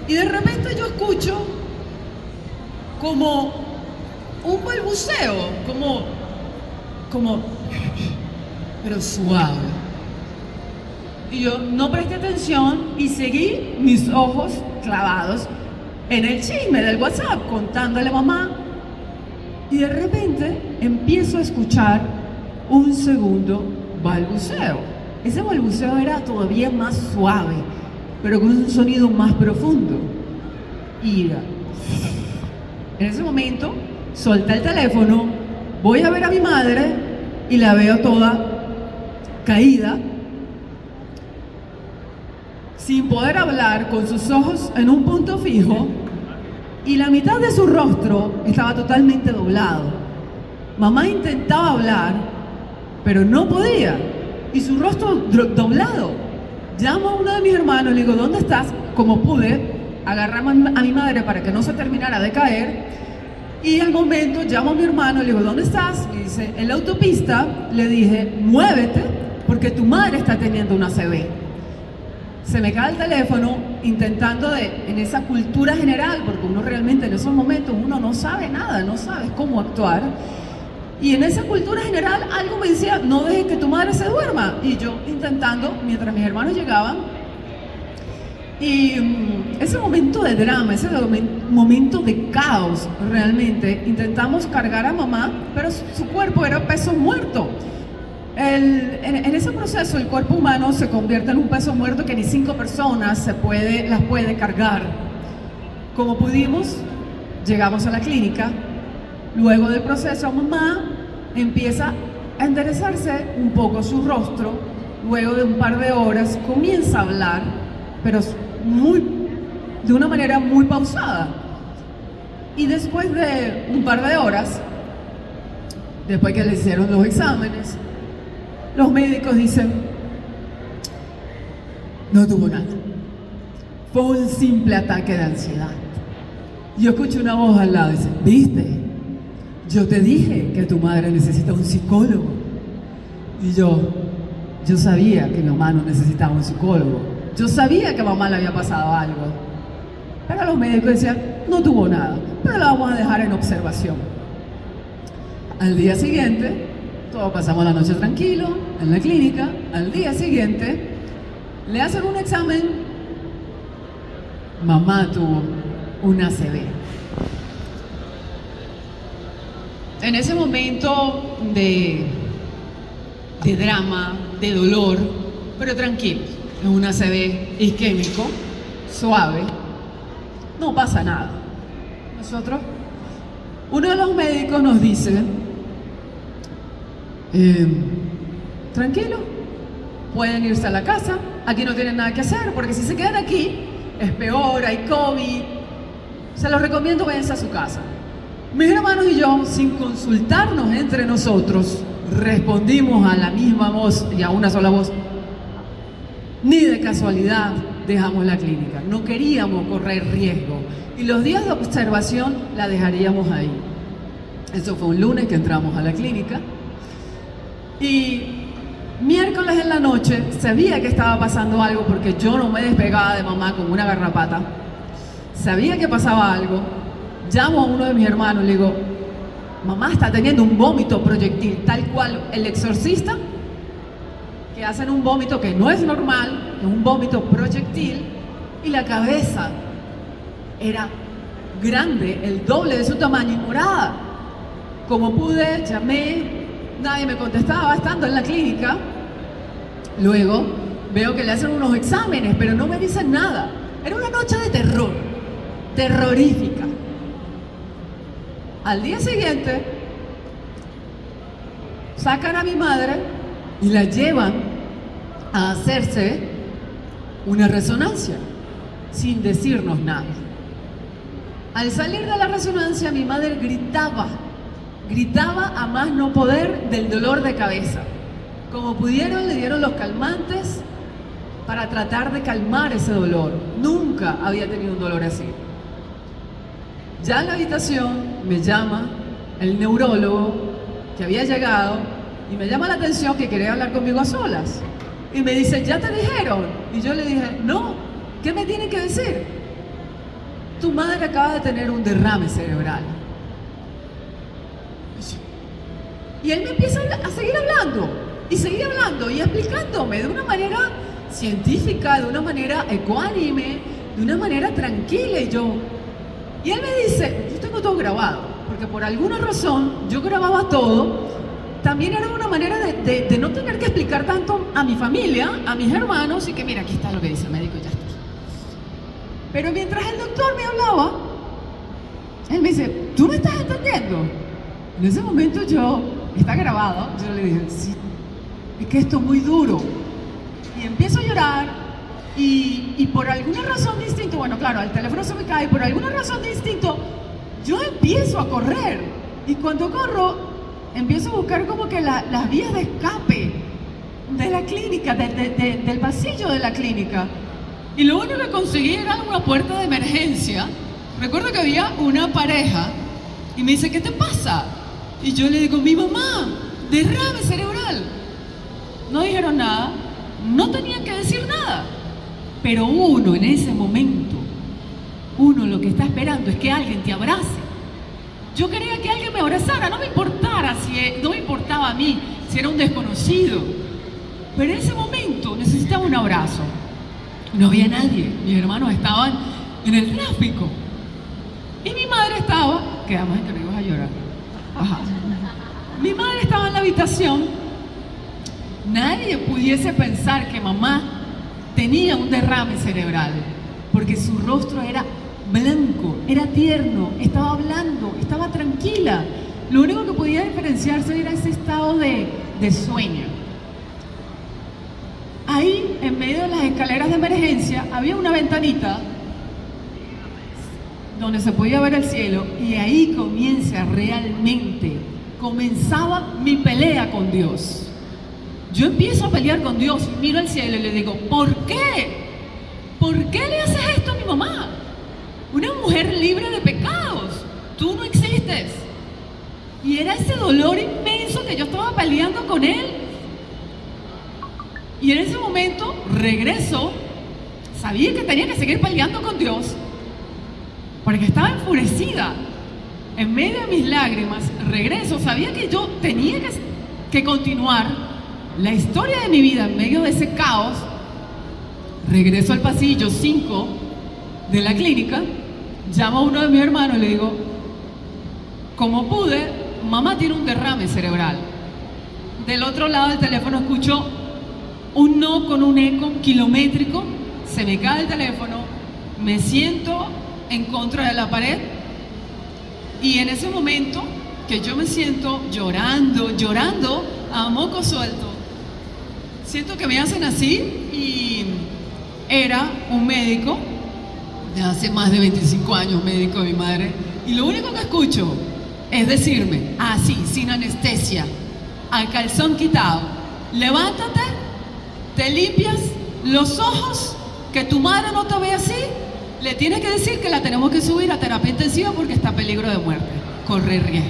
Y de repente yo escucho como un balbuceo, como, pero suave. Y yo no presté atención y seguí mis ojos clavados en el chisme del WhatsApp, contándole a mamá. Y de repente empiezo a escuchar un segundo balbuceo. Ese balbuceo era todavía más suave, pero con un sonido más profundo. Y en ese momento solté el teléfono, voy a ver a mi madre y la veo toda caída, sin poder hablar, con sus ojos en un punto fijo, y la mitad de su rostro estaba totalmente doblado. Mamá intentaba hablar, pero no podía, y su rostro doblado. Llamo a uno de mis hermanos, le digo, ¿dónde estás? Como pude, agarramos a mi madre para que no se terminara de caer, y al momento llamo a mi hermano, le digo, ¿dónde estás? Y dice, en la autopista. Le dije, muévete, porque tu madre está teniendo una ACV. Se me cae el teléfono intentando en esa cultura general, porque uno realmente en esos momentos uno no sabe nada, no sabes cómo actuar. Y en esa cultura general algo me decía, no dejes que tu madre se duerma. Y yo intentando, mientras mis hermanos llegaban, y ese momento de drama, ese momento de caos, realmente, intentamos cargar a mamá, pero su cuerpo era peso muerto. En ese proceso el cuerpo humano se convierte en un peso muerto que ni 5 personas las puede cargar. Como pudimos, llegamos a la clínica. Luego del proceso, mamá empieza a enderezarse un poco su rostro. Luego de un par de horas comienza a hablar, pero de una manera muy pausada. Y después de un par de horas, después que le hicieron los exámenes, los médicos dicen, no tuvo nada. Fue un simple ataque de ansiedad. Yo escucho una voz al lado y dice, ¿viste? Yo te dije que tu madre necesita un psicólogo. Y yo sabía que mi mamá no necesitaba un psicólogo. Yo sabía que a mamá le había pasado algo. Pero los médicos decían, no tuvo nada, pero la vamos a dejar en observación. Al día siguiente, todos pasamos la noche tranquilo en la clínica. Al día siguiente, le hacen un examen. Mamá tuvo una ACV. En ese momento de drama, de dolor, pero tranquilo, es una ACV isquémico, suave, no pasa nada. Nosotros, uno de los médicos nos dice, tranquilo, pueden irse a la casa, aquí no tienen nada que hacer, porque si se quedan aquí, es peor, hay COVID, se los recomiendo, váyanse a su casa. Mis hermanos y yo, sin consultarnos entre nosotros, respondimos a la misma voz y a una sola voz. Ni de casualidad dejamos la clínica, no queríamos correr riesgo. Y los días de observación la dejaríamos ahí. Eso fue un lunes que entramos a la clínica. Y miércoles en la noche sabía que estaba pasando algo porque yo no me despegaba de mamá como una garrapata. Sabía que pasaba algo. Llamo a uno de mis hermanos, le digo, mamá está teniendo un vómito proyectil, tal cual el exorcista, que hacen un vómito que no es normal, es un vómito proyectil, y la cabeza era grande, el doble de su tamaño y morada. Como pude, llamé, nadie me contestaba estando en la clínica. Luego veo que le hacen unos exámenes, pero no me dicen nada. Era una noche de terror, terrorífica. Al día siguiente, sacan a mi madre y la llevan a hacerse una resonancia, sin decirnos nada. Al salir de la resonancia, mi madre gritaba a más no poder del dolor de cabeza. Como pudieron, le dieron los calmantes para tratar de calmar ese dolor. Nunca había tenido un dolor así. Ya en la habitación me llama el neurólogo que había llegado y me llama la atención que quería hablar conmigo a solas. Y me dice, ¿ya te dijeron? Y yo le dije, no, ¿qué me tienen que decir? tu madre acaba de tener un derrame cerebral. Y él me empieza a seguir hablando, y explicándome de una manera científica, de una manera ecuánime, de una manera tranquila. Y él me dice, yo tengo todo grabado, porque por alguna razón yo grababa todo. También era una manera de no tener que explicar tanto a mi familia, a mis hermanos, y que mira, aquí está lo que dice el médico y ya está. Pero mientras el doctor me hablaba, él me dice, ¿tú me estás entendiendo? En ese momento está grabado, yo le dije, sí, es que esto es muy duro. Y empiezo a llorar y por alguna razón de instinto, bueno, claro, el teléfono se me cae, por alguna razón de instinto, yo empiezo a correr. Y cuando corro, empiezo a buscar como que las vías de escape de la clínica, del pasillo de la clínica. Y lo único que conseguí era una puerta de emergencia. Recuerdo que había una pareja y me dice, ¿qué te pasa? Y yo le digo, mi mamá, derrame cerebral. No dijeron nada, no tenían que decir nada. Pero uno en ese momento, uno lo que está esperando es que alguien te abrace. Yo quería que alguien me abrazara, no me importaba a mí si era un desconocido. Pero en ese momento necesitaba un abrazo. No había nadie, mis hermanos estaban en el tráfico. Y mi madre estaba, quedamos en que no ibas a llorar. Ajá. Mi madre estaba en la habitación. Nadie pudiese pensar que mamá tenía un derrame cerebral, porque su rostro era blanco, era tierno, estaba hablando, estaba tranquila. Lo único que podía diferenciarse era ese estado de sueño. Ahí, en medio de las escaleras de emergencia, había una ventanita donde se podía ver el cielo, y ahí comenzaba mi pelea con Dios. Yo empiezo a pelear con Dios, miro al cielo y le digo, ¿por qué? ¿Por qué le haces esto a mi mamá? Una mujer libre de pecados, tú no existes. Y era ese dolor inmenso que yo estaba peleando con él. Y en ese momento regreso, sabía que tenía que seguir peleando con Dios, porque estaba enfurecida. En medio de mis lágrimas, regreso, sabía que yo tenía que continuar la historia de mi vida en medio de ese caos. Regreso al pasillo 5 de la clínica, llamo a uno de mis hermanos y le digo, como pude, mamá tiene un derrame cerebral. Del otro lado del teléfono escucho un no con un eco kilométrico, se me cae el teléfono, me siento en contra de la pared, y en ese momento que yo me siento llorando a moco suelto, siento que me hacen así, y era un médico de hace más de 25 años, médico de mi madre, y lo único que escucho es decirme, así, sin anestesia, al calzón quitado, levántate, te limpias los ojos, que tu madre no te ve así, le tienes que decir que la tenemos que subir a terapia intensiva porque está a peligro de muerte, corre riesgo.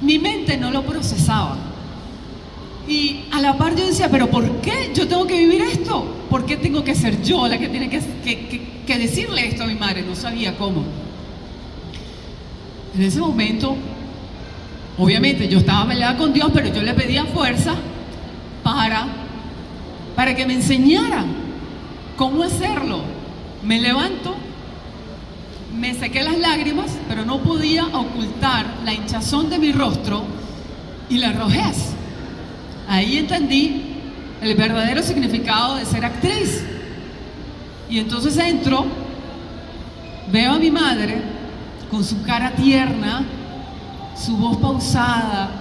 Mi mente no lo procesaba. Y a la par yo decía, ¿pero por qué yo tengo que vivir esto? ¿Por qué tengo que ser yo la que tiene que decirle esto a mi madre? No sabía cómo. En ese momento, obviamente yo estaba peleada con Dios, pero yo le pedía fuerza para que me enseñara cómo hacerlo. Me levanto, me sequé las lágrimas, pero no podía ocultar la hinchazón de mi rostro y la rojez. Ahí entendí el verdadero significado de ser actriz. Y entonces entro, veo a mi madre con su cara tierna, su voz pausada,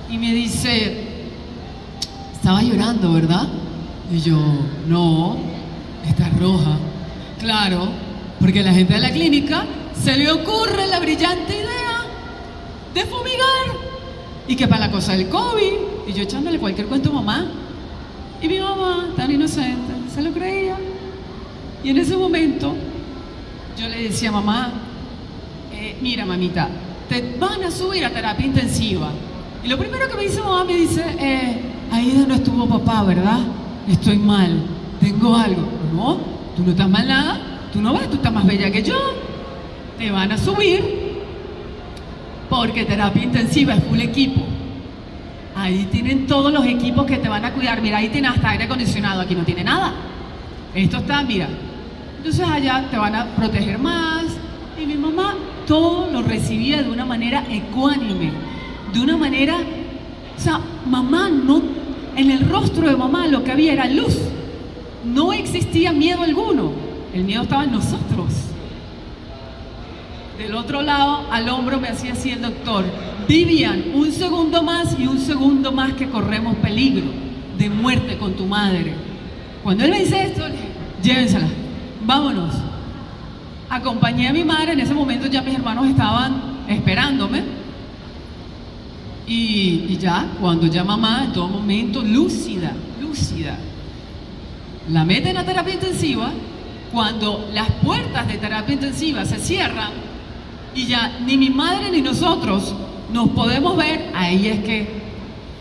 y me dice, estaba llorando, ¿verdad? Y yo, no, está roja. Claro, porque a la gente de la clínica se le ocurre la brillante idea de fumigar, y que para la cosa del COVID, y yo echándole cualquier cuento a mamá, y mi mamá, tan inocente, se lo creía. Y en ese momento yo le decía, mamá, mira mamita, te van a subir a terapia intensiva. Y lo primero que me dice mamá, me dice, ahí no estuvo papá, ¿verdad? Estoy mal, tengo algo. No, tú no estás mal nada, tú no ves, tú estás más bella que yo, te van a subir, porque terapia intensiva es full equipo. Ahí tienen todos los equipos que te van a cuidar. Mira, ahí tiene hasta aire acondicionado, aquí no tiene nada. Esto está, mira. Entonces allá te van a proteger más. Y mi mamá todo lo recibía de una manera ecuánime, de una manera, o sea, mamá no, en el rostro de mamá lo que había era luz. No existía miedo alguno. El miedo estaba en nosotros. Del otro lado, al hombro me hacía así el doctor. Vivian, un segundo más y un segundo más que corremos peligro de muerte con tu madre. Cuando él me dice esto, le dije, llévensela, vámonos. Acompañé a mi madre, en ese momento ya mis hermanos estaban esperándome. Y ya, cuando ya mamá, en todo momento, lúcida, la meten a terapia intensiva. Cuando las puertas de terapia intensiva se cierran y ya ni mi madre ni nosotros nos podemos ver, ahí es que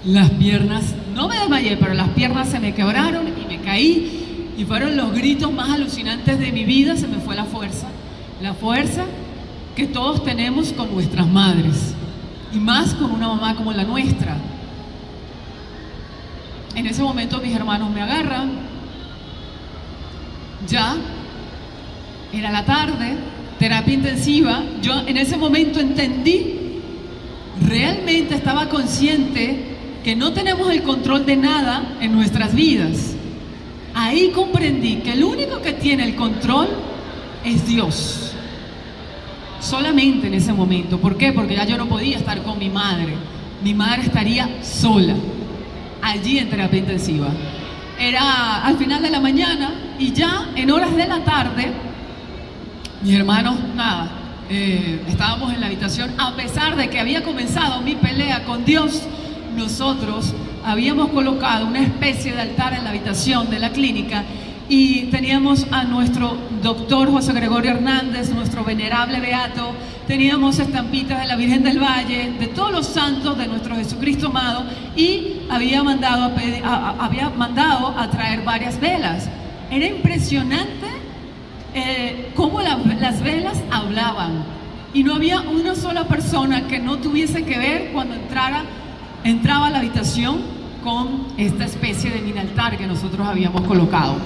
las piernas, no me desmayé, pero las piernas se me quebraron y me caí, y fueron los gritos más alucinantes de mi vida. Se me fue la fuerza que todos tenemos con nuestras madres, y más con una mamá como la nuestra. En ese momento mis hermanos me agarran, ya era la tarde, terapia intensiva. Yo en ese momento entendí, realmente estaba consciente que no tenemos el control de nada en nuestras vidas. Ahí comprendí que el único que tiene el control es Dios. Solamente en ese momento. ¿Por qué? Porque ya yo no podía estar con mi madre. Mi madre estaría sola, allí en terapia intensiva. Era al final de la mañana y ya en horas de la tarde, mis hermanos, nada, estábamos en la habitación. A pesar de que había comenzado mi pelea con Dios, nosotros habíamos colocado una especie de altar en la habitación de la clínica y teníamos a nuestro doctor José Gregorio Hernández, nuestro venerable beato, teníamos estampitas de la Virgen del Valle, de todos los santos de nuestro Jesucristo amado, y había mandado a traer varias velas. Era impresionante cómo las velas hablaban, y no había una sola persona que no tuviese que ver cuando entraba a la habitación con esta especie de mini altar que nosotros habíamos colocado.